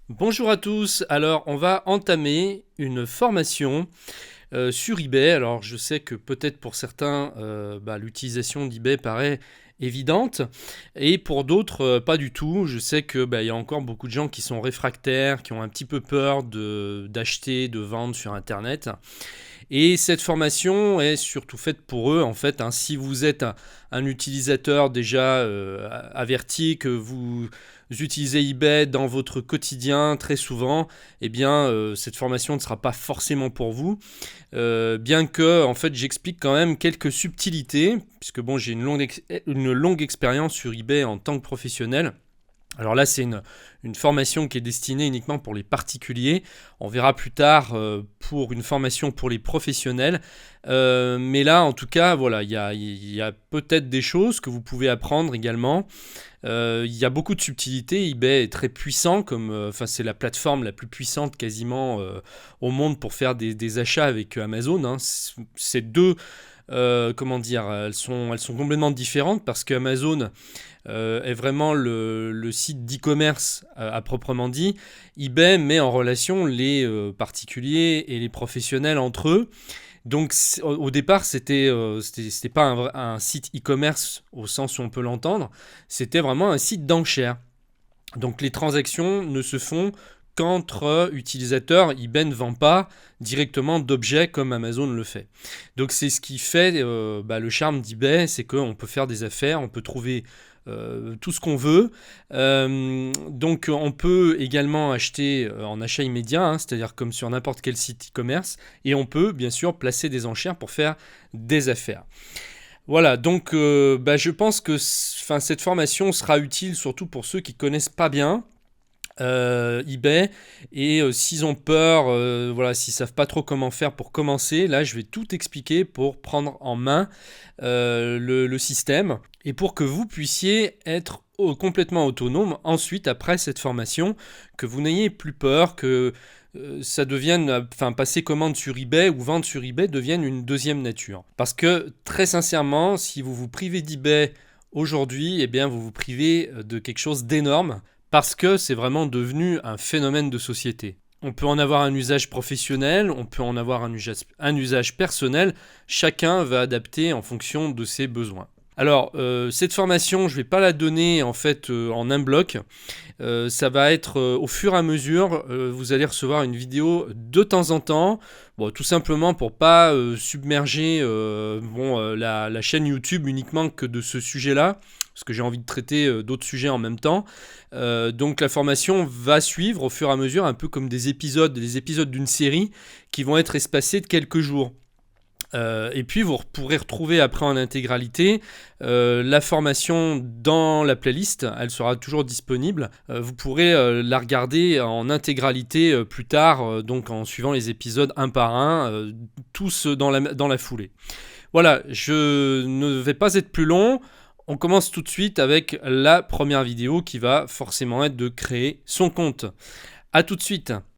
Bonjour à tous, alors on va entamer une formation sur eBay. Alors je sais que peut-être pour certains l'utilisation d'eBay paraît évidente et pour d'autres pas du tout. Je sais que il y a encore beaucoup de gens qui sont réfractaires, qui ont un petit peu peur d'acheter, de vendre sur internet. Et cette formation est surtout faite pour eux, en fait, hein. Si vous êtes un utilisateur déjà averti, que vous utilisez eBay dans votre quotidien très souvent, eh bien, cette formation ne sera pas forcément pour vous. Bien que, en fait, j'explique quand même quelques subtilités, puisque bon, j'ai une longue expérience sur eBay en tant que professionnel. Alors là, c'est une formation qui est destinée uniquement pour les particuliers. On verra plus tard pour une formation pour les professionnels. Mais là, en tout cas, voilà, il y a peut-être des choses que vous pouvez apprendre également. Il y a beaucoup de subtilités. eBay est très puissant, c'est la plateforme la plus puissante quasiment au monde pour faire des achats avec Amazon, hein. C'est deux, comment dire, elles sont complètement différentes parce que Amazon est vraiment le site d'e-commerce à proprement dit. eBay met en relation les particuliers et les professionnels entre eux. Donc au départ, c'était pas un site e-commerce au sens où on peut l'entendre, c'était vraiment un site d'enchères. Donc les transactions ne se font qu'entre utilisateurs. eBay ne vend pas directement d'objets comme Amazon le fait. Donc c'est ce qui fait le charme d'eBay, c'est qu'on peut faire des affaires, on peut trouver tout ce qu'on veut. Donc on peut également acheter en achat immédiat, hein, c'est-à-dire comme sur n'importe quel site e-commerce, et on peut bien sûr placer des enchères pour faire des affaires. Voilà, donc je pense que cette formation sera utile surtout pour ceux qui connaissent pas bien eBay et s'ils ont peur, voilà, s'ils savent pas trop comment faire pour commencer, là je vais tout expliquer pour prendre en main le système et pour que vous puissiez être complètement autonome ensuite après cette formation, que vous n'ayez plus peur, que ça devienne, passer commande sur eBay ou vendre sur eBay devienne une deuxième nature. Parce que très sincèrement, si vous vous privez d'eBay aujourd'hui, eh bien vous vous privez de quelque chose d'énorme parce que c'est vraiment devenu un phénomène de société. On peut en avoir un usage professionnel, on peut en avoir un usage personnel, chacun va adapter en fonction de ses besoins. Alors, cette formation, je ne vais pas la donner en fait en un bloc. Ça va être au fur et à mesure, vous allez recevoir une vidéo de temps en temps. Bon, tout simplement pour pas submerger la chaîne YouTube uniquement que de ce sujet-là, parce que j'ai envie de traiter d'autres sujets en même temps. Donc la formation va suivre au fur et à mesure, un peu comme des épisodes d'une série qui vont être espacés de quelques jours. Et puis vous pourrez retrouver après en intégralité la formation dans la playlist, elle sera toujours disponible. Vous pourrez la regarder en intégralité plus tard, donc en suivant les épisodes un par un, tous dans la foulée. Voilà, je ne vais pas être plus long. On commence tout de suite avec la première vidéo qui va forcément être de créer son compte. A tout de suite.